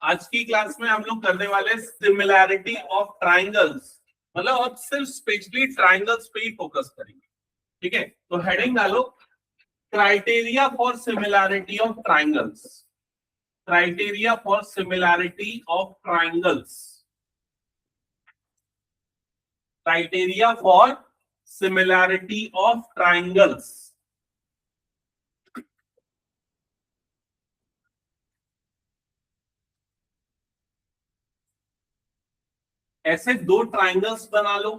आज की क्लास में हम लोग करने वाले सिमिलैरिटी ऑफ ट्राइंगल्स, मतलब अब सिर्फ स्पेशली ट्राइंगल्स पे ही फोकस करेंगे। ठीक है, तो हेडिंग डालो criteria for similarity of triangles. Criteria for similarity of triangles. Criteria for similarity of triangles. ऐसे दो ट्राइंगल्स बना लो,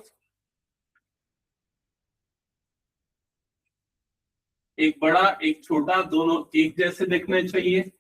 एक बड़ा एक छोटा, दोनों एक जैसे दिखने चाहिए।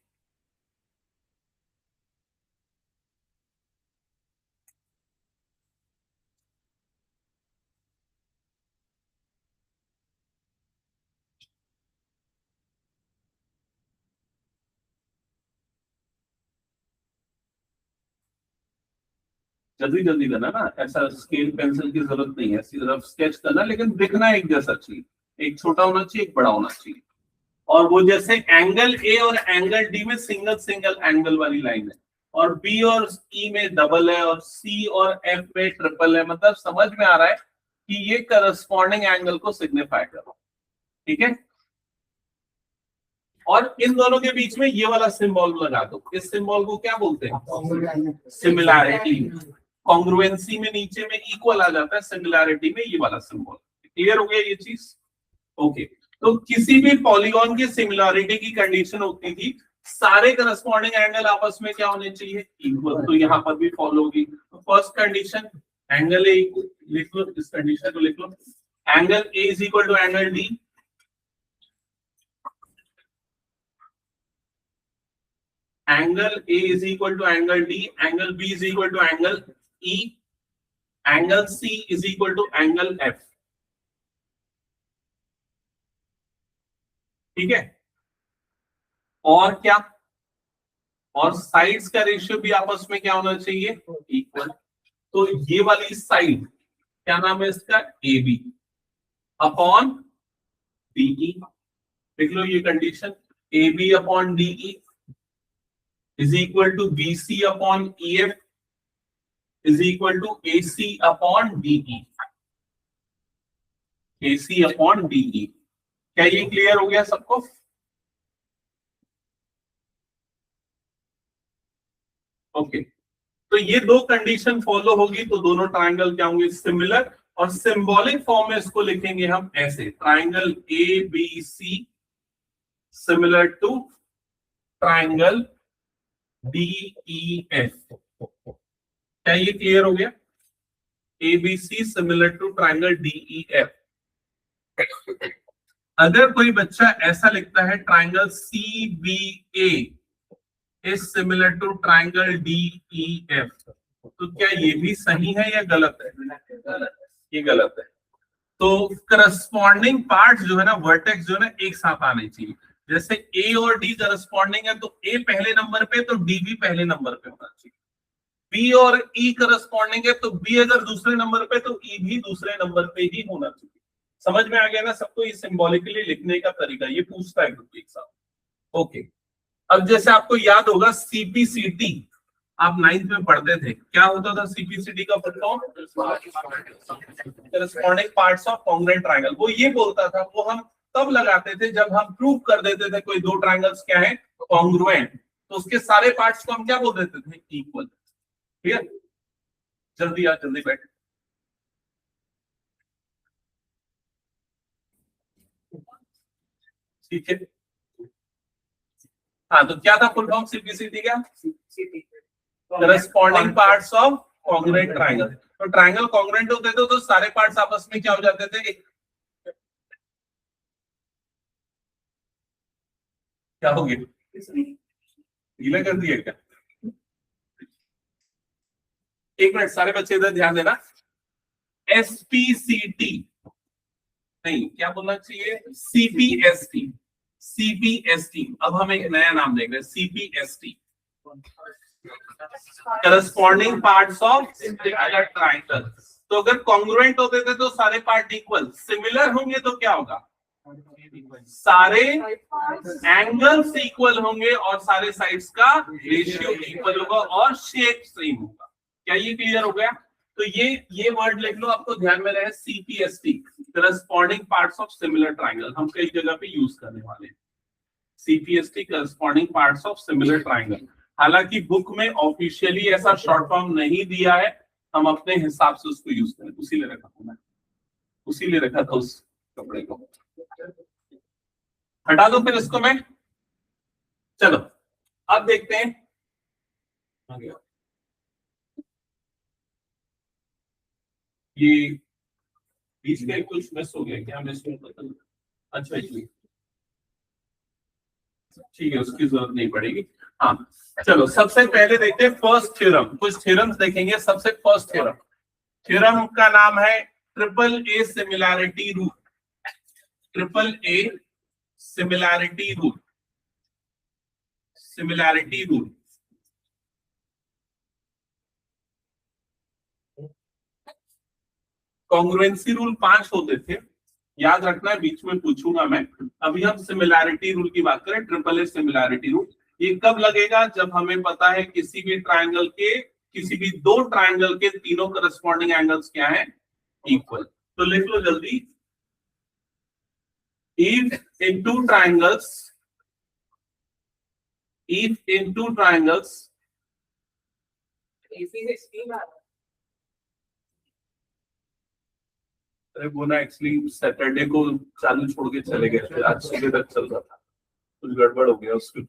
जल्दी जल्दी करना ना, ऐसा स्केल पेंसिल की जरूरत नहीं है, सिर्फ स्केच करना, लेकिन दिखना एक जैसा चाहिए। एक छोटा होना चाहिए, एक बड़ा होना चाहिए। और वो जैसे एंगल ए और एंगल डी में सिंगल सिंगल एंगल वाली लाइन है, और बी और ई में डबल है, और सी और एफ में ट्रिपल है। मतलब समझ में आ रहा है कि ये करस्पॉन्डिंग एंगल को सिग्निफाई करो। ठीक है, और इन दोनों के बीच में ये वाला सिंबल लगा दो। इस सिंबल को क्या बोलते हैं? सिमिलैरिटी। कॉन्ग्रुएंसी में नीचे में इक्वल आ जाता है, सिमिलैरिटी में ये वाला सिंबल। क्लियर हो गया ये चीज? ओके, तो किसी भी पॉलीगॉन की सिमिलैरिटी की कंडीशन होती थी सारे करस्पॉन्डिंग एंगल आपस में क्या होने चाहिए? इक्वल। तो यहाँ पर भी फॉलो होगी। तो फर्स्ट कंडीशन एंगल ए, लिख लो इस कंडीशन को, लिख लो angle A is equal to angle D. Angle A is equal to angle D, angle B is equal to angle E, angle C is equal to angle F. ठीक है, और क्या? और साइड्स का रेशियो भी आपस में क्या होना चाहिए? इक्वल। तो ये वाली साइड क्या नाम है इसका? A B upon D E. देख लो ये condition, A B upon D E is equal to B C upon E F is equal to A C upon D E. A C upon D E. क्या ये क्लियर हो गया सबको? ओके, तो ये दो कंडीशन फॉलो होगी तो दोनों ट्राइंगल क्या होंगे? सिमिलर। और सिंबॉलिक फॉर्म में इसको लिखेंगे हम ऐसे, triangle A B C similar to triangle D E F. क्या ये क्लियर हो गया? A B C similar to triangle D E F. अगर कोई बच्चा ऐसा लिखता है triangle C B A is similar to triangle D E F, तो क्या ये भी सही है या गलत है? ये गलत है। तो करस्पॉन्डिंग पार्ट जो है ना, वर्टेक्स जो है ना, एक साथ आने चाहिए। जैसे ए और डी करस्पॉन्डिंग है तो ए पहले नंबर पे तो डी भी पहले नंबर पे होना चाहिए। बी और ई करस्पॉन्डिंग है तो बी अगर दूसरे नंबर पे तो ई भी दूसरे नंबर पे ही होना चाहिए। समझ में आ गया ना सबको? ये सिंबॉलिकली लिखने का तरीका ये पूछता है ग्रुप एग्जाम। ओके, अब जैसे आपको याद होगा सीपीसीटी, आप 9th में पढ़ते थे, क्या होता था सीपीसीटी का full form? Corresponding parts of congruent triangle. वो ये बोलता था, वो हम तब लगाते थे जब हम प्रूव कर देते थे कोई दो ट्रायंगल्स क्या है कॉन्ग्रुएंट, तो उसके सारे पार्ट्स को हम क्या बोल देते थे? इक्वल। ठीक है, जल्दी आ, जल्दी बैठ। ठीक है, हाँ, तो क्या था फुल फॉर्म सीपीसीटी का? Corresponding parts of congruent triangle. तो ट्रायंगल कॉन्ग्रुएंट होते थे तो सारे पार्ट्स आपस में क्या हो जाते थे? क्या हो गया? गीला कर दिया क्या? एक मिनट, सारे बच्चे इधर ध्यान देना। एसपीसीटी नहीं, क्या बोलना चाहिए? सीपीएसटी। सीपीएसटी, अब हम एक नया नाम देख रहे हैं, CPST, corresponding parts of triangle. तो अगर कॉन्ग्रुएंट होते थे तो सारे पार्ट इक्वल, सिमिलर होंगे तो क्या होगा? सारे एंगल्स इक्वल होंगे और सारे साइड्स का रेशियो इक्वल होगा और शेप सेम होगा। क्या ये क्लियर हो गया? तो ये वर्ड लिख लो, आपको ध्यान में रहे, CPST, corresponding parts of similar triangle, हम कई जगह पे यूज करने वाले हैं। CPST corresponding parts of similar triangle. हालांकि बुक में ऑफिशियली ऐसा शॉर्ट फॉर्म नहीं दिया है, हम अपने हिसाब से उसको यूज करें, उसी लिए रखा था मैं, उसी लिए रखा था उस कपड़े को। हटा दो फिर इसको मैं। चलो अब देखते हैं ये बीच में कुछ मिस हो गया क्या? मिस हो गया? अच्छा ठीक है, उसकी जरूरत नहीं पड़ेगी। हाँ चलो सबसे पहले देखते हैं फर्स्ट थ्योरम, कुछ थ्योरम्स देखेंगे। सबसे फर्स्ट थ्योरम, थ्योरम का नाम है triple A similarity rule. Triple A similarity rule, similarity rule. Congruency rule 5 होते थे, याद रखना है, बीच में पूछूंगा मैं। अभी हम सिमिलैरिटी रूल की बात करें, ट्रिपल ए सिमिलैरिटी रूल। ये कब लगेगा? जब हमें पता है किसी भी ट्राइंगल के, किसी भी दो ट्राइंगल के तीनों करस्पॉन्डिंग एंगल्स क्या है? इक्वल। तो लिख लो जल्दी, if in two triangles, if in two triangles, अरे वो ना एक्चुअली सैटरडे को चालू छोड़ के चले गए थे, आज सुबह तक चल रहा था, कुछ गड़बड़ हो गया उसमें।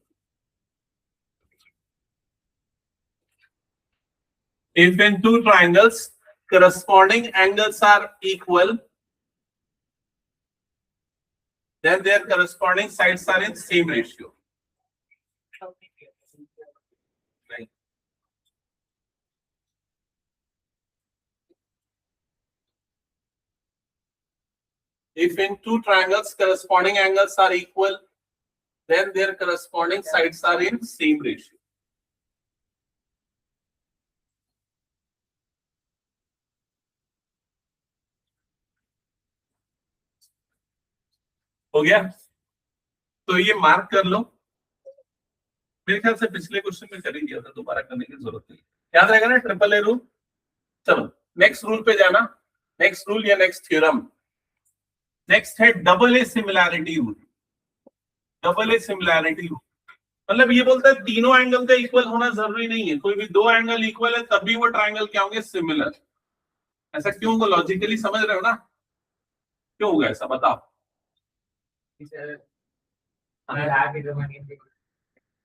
If in two triangles corresponding angles are equal, then their corresponding sides are in same ratio. If in two triangles corresponding angles are equal, then their corresponding sides are in same ratio. हो गया? तो ये mark कर लो, मेरे ख्याल से पिछले question में कर ही दिया था, दोबारा करने की जरूरत नहीं, याद रहेगा ना ट्रिपल ए रूल। चलो नेक्स्ट रूल पे जाना, नेक्स्ट रूल या नेक्स्ट थ्योरम। नेक्स्ट है double A similarity rule. Double A similarity rule मतलब ये बोलता है तीनों एंगल का इक्वल होना जरूरी नहीं है, कोई भी दो एंगल इक्वल है तब भी वो ट्राइंगल क्या होंगे? सिमिलर। ऐसा क्यों होगा? लॉजिकली समझ रहे हो ना क्यों होगा ऐसा? बताओ।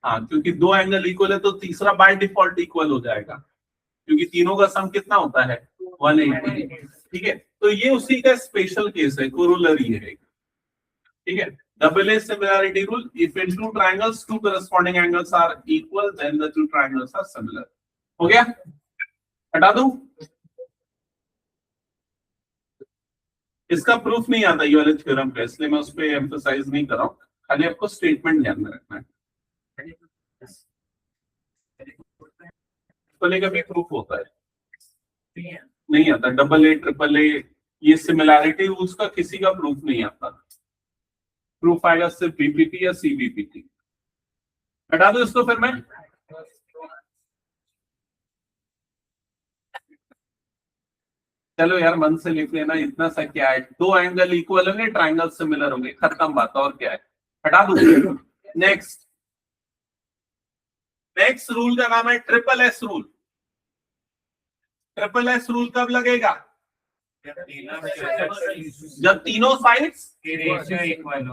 हाँ क्योंकि दो एंगल इक्वल है तो तीसरा बाय डिफॉल्ट इक्वल हो जाएगा, क्योंकि तीनों का सम कितना होता है? 180। ठीक है, तो ये उसी का स्पेशल केस है, कोरोलरी है। ठीक है, double A similarity rule, if in two triangles two corresponding angles are equal then the two triangles are similar. हो गया? हटा दूं? इसका प्रूफ नहीं आता ये वाले थ्योरम पे, इसलिए मैं उस पर एम्फसाइज नहीं कर रहा हूं, खाली आपको स्टेटमेंट ध्यान में रखना है। ट्रिपल ए का भी प्रूफ होता है? नहीं आता। डबल ए, ट्रिपल ए, ये सिमिलैरिटी रूल्स का किसी का प्रूफ नहीं आता, प्रूफ आएगा सिर्फ बीपीटी या सीबीपीटी। हटा दो इसको फिर मैं। चलो यार मन से लिख लेना, इतना सा क्या है, दो एंगल इक्वल होंगे, ट्राइंगल सिमिलर होंगे, खत्म बात, और क्या है? हटा दो। नेक्स्ट, नेक्स्ट रूल का नाम है triple S rule. Triple S rule कब लगेगा? जब तीनों साइड्स,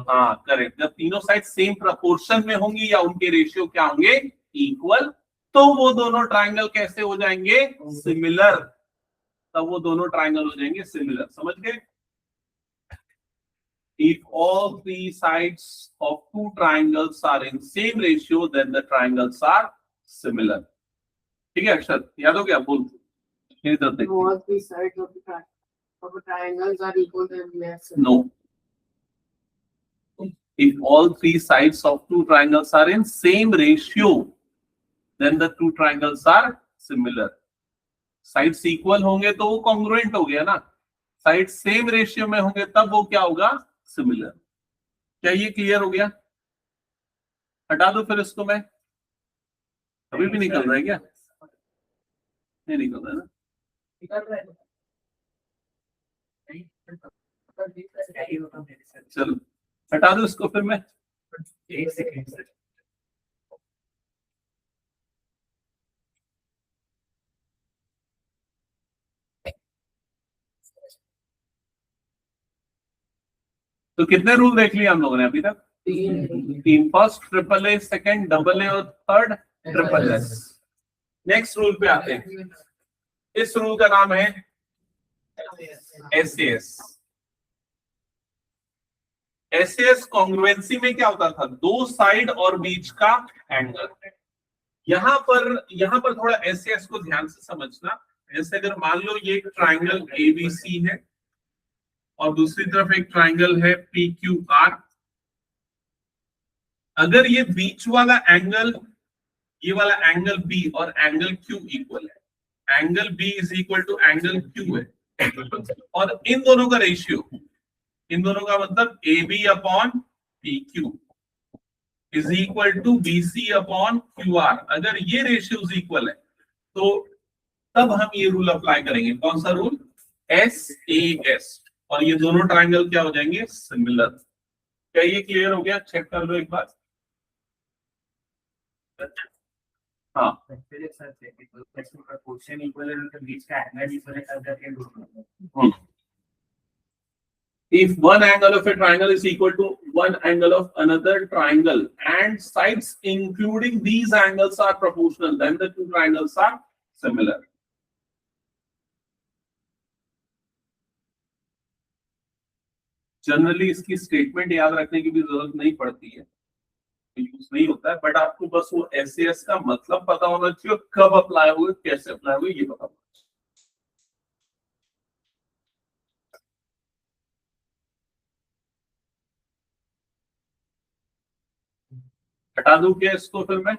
हाँ करेक्ट, जब तीनों साइड सेम प्रोपोर्शन में होंगी या उनके रेशियो क्या होंगे? इक्वल, तो वो दोनों ट्राइंगल कैसे हो जाएंगे? सिमिलर। तब वो दोनों ट्राइंगल हो जाएंगे सिमिलर, समझ गए? If all three sides of two triangles are in same ratio, then the triangles are similar. ठीक है अक्षर, याद हो गया? बोल इधर देख। All three sides of the triangles are equal, then they are similar. No. If all three sides of two triangles are in same ratio, then the two triangles are similar. Sides equal होंगे तो वो congruent हो गया ना, side same ratio में होंगे तब वो क्या होगा? सिमिलर। क्या ये क्लियर हो गया? हटा दो फिर इसको मैं। अभी भी निकल रहा है क्या? नहीं निकल रहा है ना? चलो हटा दो इसको फिर मैं। तो कितने रूल देख लिए हम लोगों ने अभी तक? तीन। First triple A, second double A और third triple S. Next rule पे आते हैं। इस रूल का नाम है एसएस। एसएस कॉन्ग्रुएंसी में क्या होता था? दो साइड और बीच का एंगल। यहां पर थोड़ा एसएस को ध्यान से समझना। जैसे अगर मान लो ये एक ट्राइंगल एबीसी है और दूसरी तरफ एक ट्राइंगल है PQR। अगर ये बीच वाला एंगल, ये वाला एंगल B और एंगल Q इक्वल है, angle B is equal to angle Q है, और इन दोनों का रेशियो, इन दोनों का मतलब AB upon PQ is equal to BC upon QR। अगर ये रेशियोज इक्वल है तो तब हम ये रूल अप्लाई करेंगे। कौन सा रूल? SAS। और ये दोनों ट्राइंगल क्या हो जाएंगे? सिमिलर। क्या ये क्लियर हो गया? चेक कर लो एक बार। हाँ, if one angle of a triangle is equal to one angle of another triangle and sides including these angles are proportional, then the two triangles are similar. Generally इसकी statement याद रखने की भी जरूरत नहीं पड़ती है, यूज नहीं होता है, बट आपको बस वो एसएस का मतलब पता होना चाहिए, कब अप्लाई हुए, कैसे अप्लाई हुए, ये पता होना चाहिए। हटा दूं क्या इसको फिर मैं?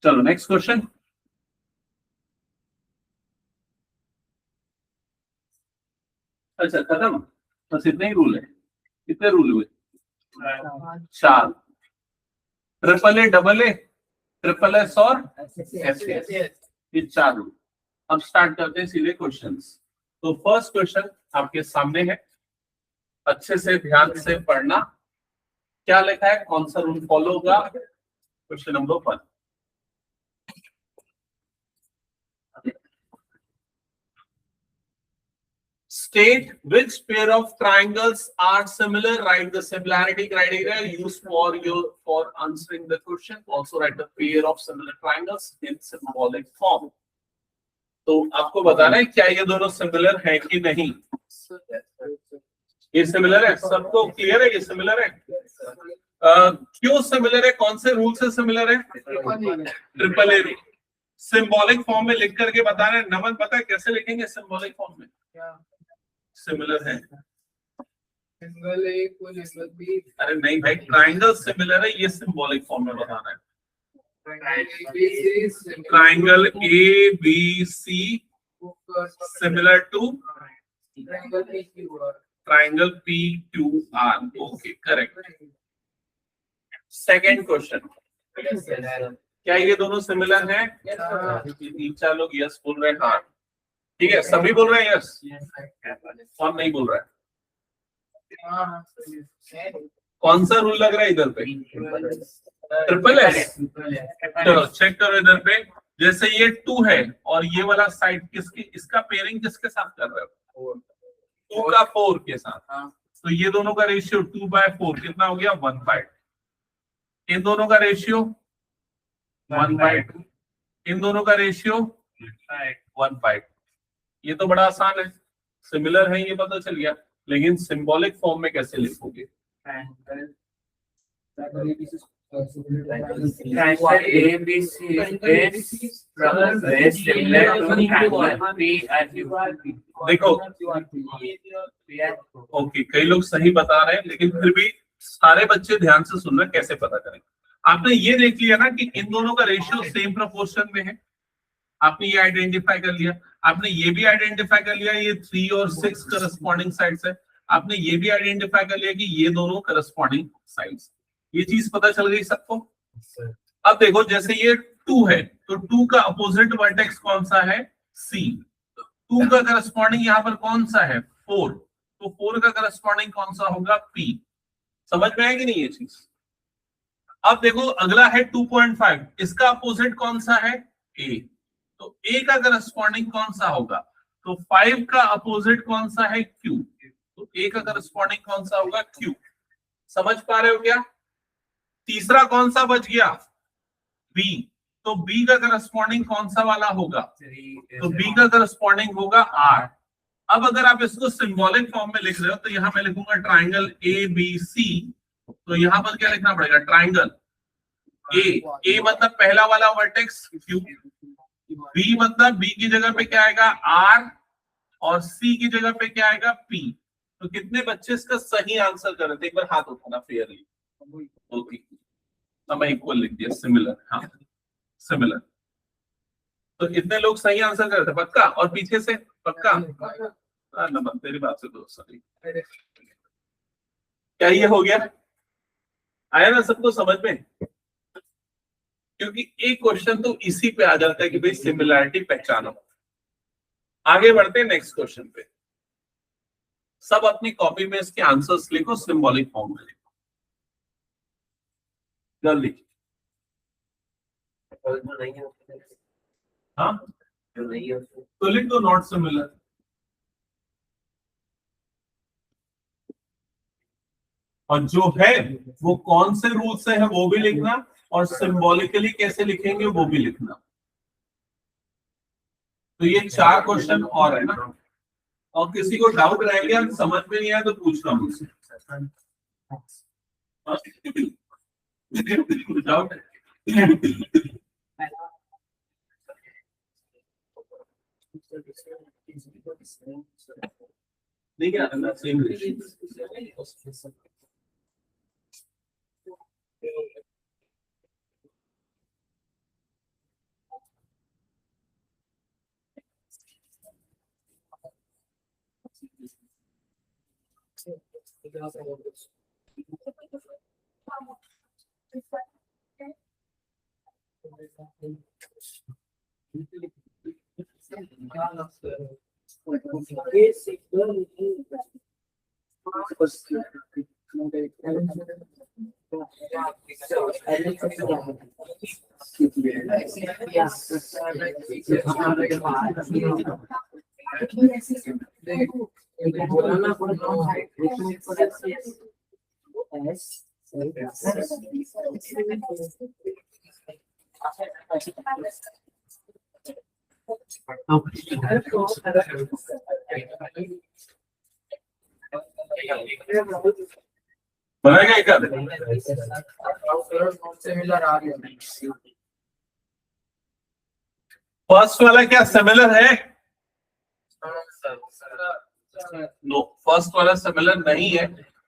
चलो नेक्स्ट क्वेश्चन। अच्छा खत्म, बस इतने ही रूल है। कितने रूल हुए? 4। Triple A, double A, triple S और एसएस, ये 4 रूल। अब स्टार्ट करते हैं सीधे क्वेश्चंस। तो फर्स्ट क्वेश्चन आपके सामने है, अच्छे से ध्यान से पढ़ना। क्या लिखा है, कौन सा रूल फॉलो होगा? Question number 1। State which pair of triangles are similar. Write the similarity criteria used for answering the question. Also write the pair of similar triangles in symbolic form. तो आपको बताना है क्या ये दोनों सिमिलर है कि नहीं। ये सिमिलर है, सबको क्लियर है ये सिमिलर है? क्यों सिमिलर है, कौन से रूल से सिमिलर है? Triple A. सिंबॉलिक फॉर्म में लिख करके बताना है। नमन पता है कैसे लिखेंगे सिंबॉलिक फॉर्म में? सिमिलर है, angle A equal angle B. अरे नहीं भाई, ट्राइंगल सिमिलर है, ये सिंबॉलिक फॉर्म में बताना है। Triangle A B C similar to triangle P Q R. Okay correct. Second question, क्या ये दोनों सिमिलर हैं? 3-4 लोग यस बोल रहे हैं। हाँ ठीक है, सभी बोल रहे हैं यस, कौन नहीं बोल रहा है? कौन सा रूल लग रहा है इधर पे? Triple S. चलो चेक करो इधर पे। जैसे ये 2 है और ये वाला साइड किसकी, इसका पेयरिंग किसके साथ कर रहे हो? 2 का 4 के साथ। तो ये दोनों का रेशियो 2/4 कितना हो गया? 1/2। इन दोनों का रेशियो 1/2। इन दोनों का रेशियो 1/2। ये तो बड़ा आसान है, सिमिलर है ये पता चल गया। लेकिन सिंबॉलिक फॉर्म में कैसे लिखोगे? Triangle ABC is very similar to triangle PRQRP. देखो ओके, कई लोग सही बता रहे हैं, लेकिन फिर भी सारे बच्चे ध्यान से सुन रहे हैं, कैसे पता करें। आपने ये देख लिया ना कि इन दोनों का रेशियो सेम प्रोपोर्शन में है, आपने ये आइडेंटिफाई कर लिया। आपने ये भी आइडेंटिफाई कर लिया ये 3 और 6 करस्पॉन्डिंग साइड्स है। आपने ये भी आइडेंटिफाई कर लिया कि ये दोनों करस्पॉन्डिंग साइड्स। ये चीज पता चल गई सबको। अब देखो जैसे ये 2 है तो 2 का अपोजिट वर्टेक्स कौन सा है? C। 2 का करस्पॉन्डिंग यहाँ पर कौन सा है? 4। तो 4 का करस्पॉन्डिंग कौन सा होगा? P। समझ में आएगी नहीं ये चीज? अब देखो अगला है 2.5, इसका अपोजिट कौन सा है? A। तो A का करस्पॉन्डिंग कौन सा होगा? तो 5 का अपोजिट कौन सा है? Q। तो A का करस्पॉन्डिंग कौन सा होगा? Q। समझ पा रहे हो क्या? तीसरा कौन सा बच गया? B। तो B का करस्पॉन्डिंग कौन सा वाला होगा? तो B का करस्पॉन्डिंग होगा R। अब अगर आप इसको सिंबॉलिक फॉर्म में लिख रहे हो तो यहां मैं लिखूंगा ट्राइंगल ABC। तो यहां पर क्या लिखना पड़ेगा? ट्राइंगल A मतलब पहला वाला वर्टेक्स Q, B मतलब B की जगह पे क्या आएगा? R, और C की जगह पे क्या आएगा? P। तो कितने बच्चे इसका सही आंसर कर रहे थे? एक बार हाथ उठाना फेयरली। ओके, मैं इक्वल लिख दिया, सिमिलर। हाँ सिमिलर। तो इतने लोग सही आंसर कर रहे थे, पक्का? और पीछे से पक्का? नंबर तेरी बात से तो सही। क्या ये हो गया? आया ना सबको समझ में? क्योंकि एक क्वेश्चन तो इसी पे आ जाता है कि भाई सिमिलैरिटी पहचानो। आगे बढ़ते हैं नेक्स्ट क्वेश्चन पे। सब अपनी कॉपी में इसके आंसर्स लिखो, सिंबॉलिक फॉर्म में लिखो जल्दी। हाँ तो लिख दो नॉट सिमिलर। और जो है वो कौन से रूल से है वो भी लिखना, और सिंबॉलिकली कैसे लिखेंगे वो भी लिखना। तो ये 4 क्वेश्चन और है ना। और किसी को डाउट रह गया, समझ में नहीं आया तो पूछना मुझसे। डाउट नहीं क्या सेम बनेगा एक फर्स्ट वाला क्या सिमिलर है? नो, फर्स्ट वाला सिमिलर नहीं है।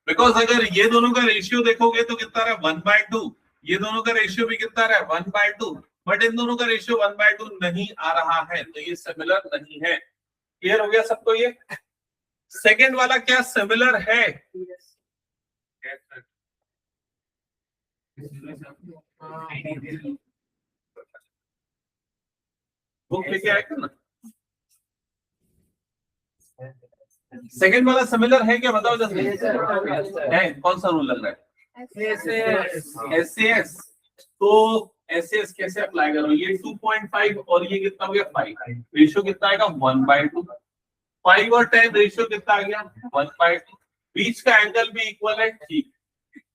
बिकॉज अगर ये दोनों का रेशियो देखोगे तो कितना रहा? 1/2। ये दोनों का रेशियो भी कितना रहा? 1/2। बट इन दोनों का रेशियो 1/2 नहीं आ रहा है, तो ये सिमिलर नहीं है। क्लियर हो गया सबको? ये सेकेंड वाला क्या सिमिलर है? बुक लेके आएगा ना। सेकेंड वाला सिमिलर है क्या? बताओ जल्दी। है? कौन सा रूल लग रहा है? एसएस। तो एसएस कैसे अप्लाई करो? ये 2.5 और ये कितना हो गया? 5। रेशियो कितना आएगा? 1/2। 5 और 10 रेशियो कितना आ गया? 1/2। बीच का एंगल भी इक्वल है, ठीक।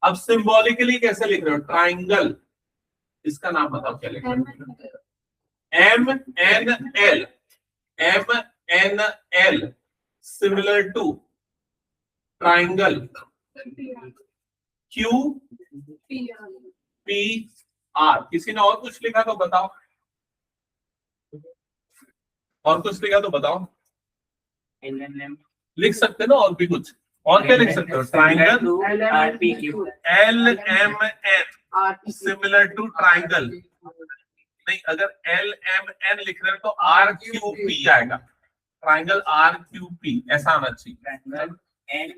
अब सिंबॉलिकली कैसे लिख रहे हो? ट्राइंगल, इसका नाम बताओ क्या लिख रहे हो? MNL। MNL similar to triangle QPR। P R. किसी ने और कुछ लिखा तो बताओ, और कुछ लिखा तो बताओ। LNM लिख सकते हो ना और भी कुछ, और क्या लिख सकते हो? Triangle RPQ LMN similar to triangle. नहीं, अगर LMN लिख रहे हो तो RQP आएगा, ट्राइंगल RQP ऐसा आना चाहिए। N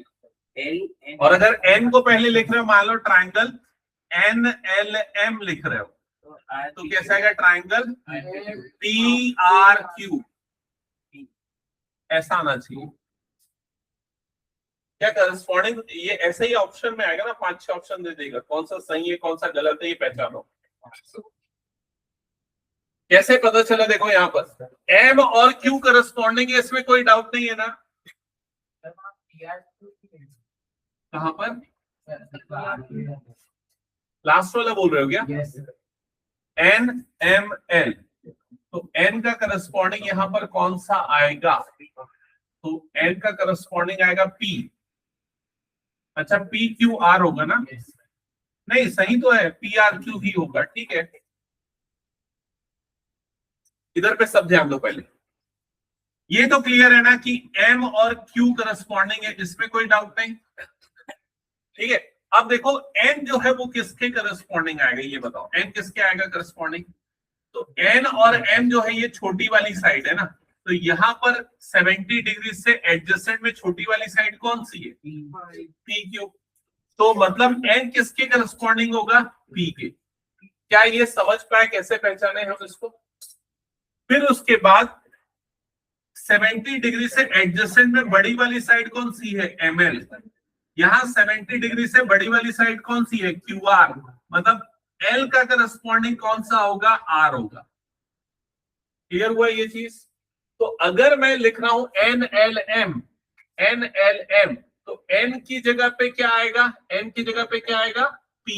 और अगर N को पहले लिख रहे हो, मान लो ट्राइंगल NLM लिख रहे हो, तो कैसा आएगा? ट्राइंगल PRQ ऐसा आना चाहिए। क्या करस्पॉन्डिंग, ये ऐसे ही ऑप्शन में आएगा ना, 5-6 ऑप्शन दे देगा, कौन सा सही है कौन सा गलत है ये पहचानो। कैसे पता चला? देखो यहाँ पर M और Q करस्पॉन्डिंग है, इसमें कोई डाउट नहीं है ना। कहां पर? लास्ट वाला बोल रहे हो क्या? NML, तो N का करस्पॉन्डिंग यहाँ पर कौन सा आएगा? तो N का करस्पॉन्डिंग आएगा P। अच्छा, PQR होगा ना? नहीं, सही तो है, PRQ ही होगा। ठीक है, इधर पे सब ध्यान दो पहले। ये तो क्लियर है ना कि M और Q करस्पॉन्डिंग है, इसमें कोई डाउट नहीं। ठीक है, अब देखो N जो है वो किसके करस्पॉन्डिंग आएगा, ये बताओ। N किसके आएगा करस्पॉन्डिंग? तो N और M जो है ये छोटी वाली साइड है ना, तो यहाँ पर 70 डिग्री से एडजेसेंट में छोटी वाली साइड कौन सी है? PQ। तो मतलब N किसके करस्पॉन्डिंग होगा? P के। क्या ये समझ पाए कैसे पहचाने हम इसको? फिर उसके बाद 70 डिग्री से एडजेसेंट में बड़ी वाली साइड कौन सी है? ML। यहाँ 70 डिग्री से बड़ी वाली साइड कौन सी है? QR। मतलब L का करस्पॉन्डिंग कौन सा होगा? R होगा। क्लियर हुआ ये चीज? तो अगर मैं लिख रहा हूं NLM, तो N की जगह पे क्या आएगा? N की जगह पे क्या आएगा? P।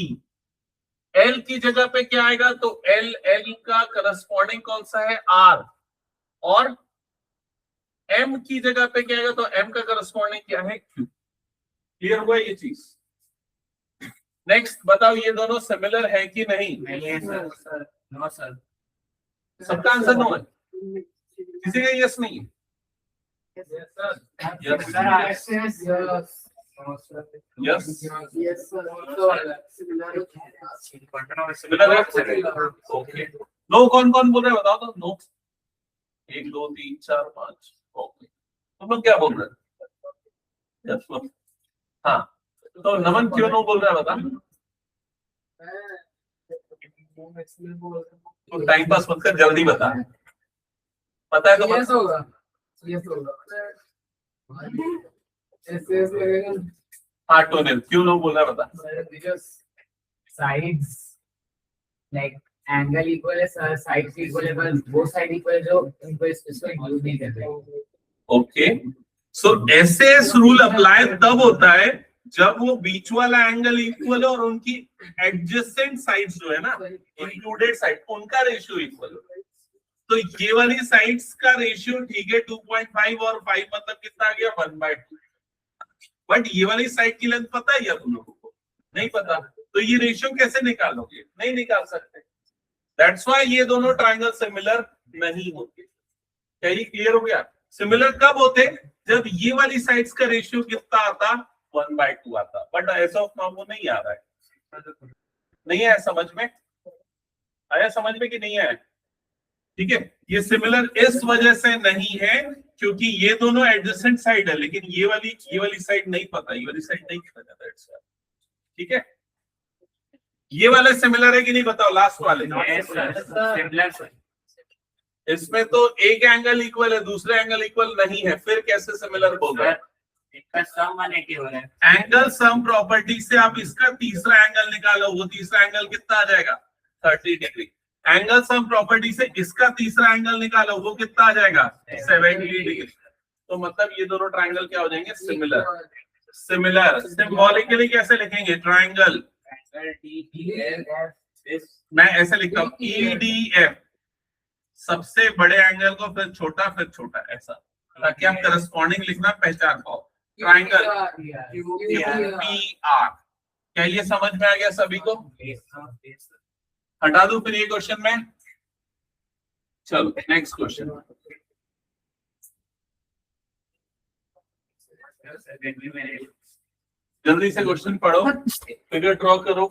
L की जगह पे क्या आएगा? तो L का करस्पॉन्डिंग कौन सा है? R। और M की जगह पे क्या आएगा? तो M का करस्पॉन्डिंग क्या है? Q। क्लियर हुआ ये चीज? नेक्स्ट बताओ, ये दोनों सिमिलर है कि नहीं? Sir, no sir. सबका आंसर नो है, किसी का यस नहीं है? सिमिलर है। ओके, नो कौन कौन बोल रहे हैं बताओ तो। नो 1 2 3 4 5। ओके, तुम लोग क्या बोल रहे हैं? यस। हाँ, तो नमन क्यों नो बोल रहा है बता? तो टाइम पास मत कर, जल्दी बता। पता है तो यस होगा, यस होगा। ऐसे लगेगा। हाँ, टोनल क्यों नो बोल रहा है बता? Because sides like angle equal है, sides equal है, बस वो साइड इक्वल है जो इनको इसको यूज नहीं करते। ओके, सो एसएस रूल अप्लाई तब होता है जब वो बीच वाला एंगल इक्वल है और उनकी एडजेसेंट साइड्स जो है ना, इंक्लूडेड साइड, उनका रेशियो इक्वल है। तो ये वाली साइड्स का रेशियो ठीक है 2.5 और 5, मतलब कितना आ गया? 1/2। बट ये वाली साइड की लेंथ पता है या तुम लोगों को? नहीं पता। तो ये रेशियो कैसे निकालोगे? नहीं निकाल सकते। दैट्स व्हाई ये दोनों ट्रायंगल सिमिलर नहीं होते। क्या ये क्लियर हो गया? सिमिलर कब होते? जब ये वाली साइड्स का रेशियो कितना आता? 1/2 आता। बट एज ऑफ नाउ वो नहीं आ रहा है। नहीं आया समझ में? आया समझ में कि नहीं आया? ठीक है, ये सिमिलर इस वजह से नहीं है क्योंकि ये दोनों एडजेसेंट साइड है, लेकिन ये वाली साइड नहीं पता, ये वाली साइड नहीं पता। ठीक है, ये वाले सिमिलर है कि नहीं बताओ? लास्ट वाले सिमिलर। इसमें तो एक एंगल इक्वल है, दूसरे एंगल इक्वल नहीं है, फिर कैसे सिमिलर बोल रहे हैं? इसका सम 180 हो रहा है। एंगल सम प्रॉपर्टी से आप इसका तीसरा एंगल निकालो, वो तीसरा एंगल कितना आ जाएगा? 30 डिग्री। एंगल सम प्रॉपर्टी से इसका तीसरा एंगल निकालो, वो कितना आ जाएगा? 70 डिग्री। तो मतलब ये दोनों ट्रायंगल क्या हो जाएंगे? सिमिलर। सिमिलर सिंबॉलिकली कैसे लिखेंगे? ट्रायंगल, मैं ऐसे लिखता हूँ EDF, सबसे बड़े एंगल को फिर छोटा, ऐसा, ताकि हम करस्पॉन्डिंग लिखना पहचान पाओ। ट्रायंगल QPR, क्या ये समझ में आ गया सभी को? Yes, sir. Yes, sir. हटा दूं फिर ये क्वेश्चन में? चलो next question. Sir, let me manage. जल्दी से क्वेश्चन पढ़ो, फिगर ड्रॉ करो।